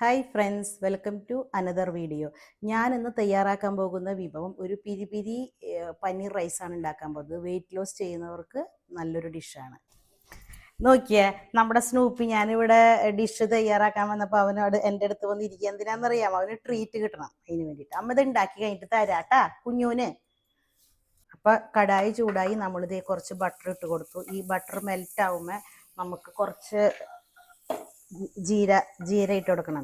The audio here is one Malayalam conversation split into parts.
Hi friends, welcome to another video. ഞാൻ ഇന്ന് തയ്യാറാക്കാൻ പോകുന്ന വിഭവം ഒരു പിരി പിരി പനീർ റൈസാണ് ഉണ്ടാക്കാൻ പോകുന്നത്. വെയിറ്റ് ലോസ് ചെയ്യുന്നവർക്ക് നല്ലൊരു ഡിഷാണ്. നോക്കിയേ, നമ്മുടെ സ്നൂപ്പി ഞാനിവിടെ ഡിഷ് തയ്യാറാക്കാൻ വന്നപ്പോൾ അവനോട് എൻ്റെ അടുത്ത് വന്നിരിക്കുക. എന്തിനാണെന്നറിയാമോ? അവന് ട്രീറ്റ് കിട്ടണം. അതിന് വേണ്ടിയിട്ട് അമ്മ ഇത് ഉണ്ടാക്കി കഴിഞ്ഞിട്ട് തരാട്ടാ കുഞ്ഞൂന്. അപ്പം കടായി ചൂടായി നമ്മളിത് കുറച്ച് ബട്ടർ ഇട്ട് കൊടുത്തു. ഈ ബട്ടർ മെൽറ്റ് ആവുമ്പോൾ നമുക്ക് കുറച്ച് ജീര ഇട്ട് കൊടുക്കണം.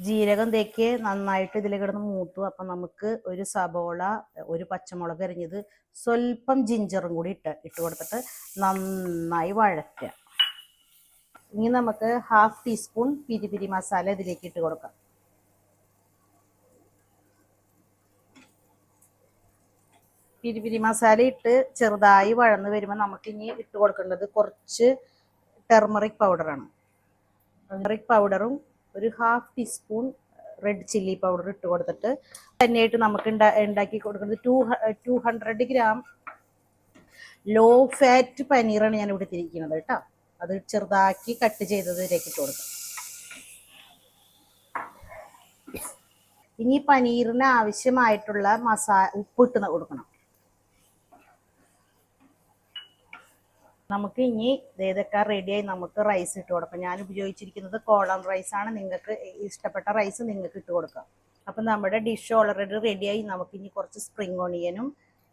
ജീരകം തേക്ക് നന്നായിട്ട് ഇതിൽ കിടന്ന് മൂത്തു. അപ്പം നമുക്ക് ഒരു സബോള, ഒരു പച്ചമുളക് അരിഞ്ഞത്, സ്വല്പം ജിഞ്ചറും കൂടി ഇട്ട് കൊടുത്തിട്ട് നന്നായി വഴറ്റുക. ഇനി നമുക്ക് 1/2 ടീസ്പൂൺ പിരി പിരി മസാല ഇതിലേക്ക് ഇട്ട് കൊടുക്കാം. പിരി പിരി മസാല ഇട്ട് ചെറുതായി വഴന്ന് വരുമ്പോൾ നമുക്ക് ഇനി ഇട്ട് കൊടുക്കേണ്ടത് കുറച്ച് ടെർമറിക് പൗഡറാണ്. ടെർമറിക് പൗഡറും ഒരു 1/2 ടീസ്പൂൺ റെഡ് ചില്ലി പൗഡർ ഇട്ട് കൊടുത്തിട്ട് തന്നെയായിട്ട് നമുക്ക് ഉണ്ടാക്കി കൊടുക്കുന്നത് 200 ഗ്രാം ലോ ഫാറ്റ് പനീറാണ് ഞാൻ ഇവിടെ തിരിക്കുന്നത് കേട്ടോ. അത് ചെറുതാക്കി കട്ട് ചെയ്തത് ഇതിലേക്ക് ഇട്ട് കൊടുക്കാം. ഇനി പനീറിന് ആവശ്യമായിട്ടുള്ള ഉപ്പിട്ട് കൊടുക്കണം. നമുക്ക് ഇനി ഇതൊക്കെ റെഡിയായി നമുക്ക് റൈസ് ഇട്ട് കൊടുക്കാം. ഞാൻ ഉപയോഗിച്ചിരിക്കുന്നത് കോളം റൈസാണ്. നിങ്ങൾക്ക് ഇഷ്ടപ്പെട്ട റൈസ് നിങ്ങൾക്ക് ഇട്ട് കൊടുക്കാം. അപ്പം നമ്മുടെ ഡിഷ് ഓൾറെഡി റെഡിയായി. നമുക്ക് ഇനി കുറച്ച് സ്പ്രിംഗ് ഓണിയനും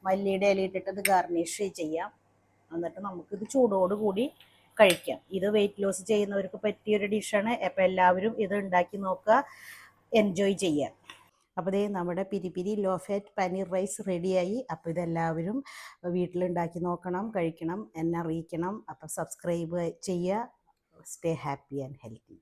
മല്ലിയുടെ ഇല ഇട്ടിട്ട് ഗാർണിഷ് ചെയ്യാം. എന്നിട്ട് നമുക്കിത് ചൂടോടുകൂടി കഴിക്കാം. ഇത് വെയിറ്റ് ലോസ് ചെയ്യുന്നവർക്ക് പറ്റിയൊരു ഡിഷാണ്. അപ്പം എല്ലാവരും ഇത് ഉണ്ടാക്കി നോക്കുക, എൻജോയ് ചെയ്യാം. അപ്പോൾ ഇതേ നമ്മുടെ പിരി പിരി ലോ ഫാറ്റ് പനീർ റൈസ് റെഡിയായി. അപ്പോൾ ഇതെല്ലാവരും വീട്ടിലുണ്ടാക്കി നോക്കണം, കഴിക്കണം, എന്നെ അറിയിക്കണം. അപ്പോൾ സബ്സ്ക്രൈബ് ചെയ്യുക. Stay happy and healthy.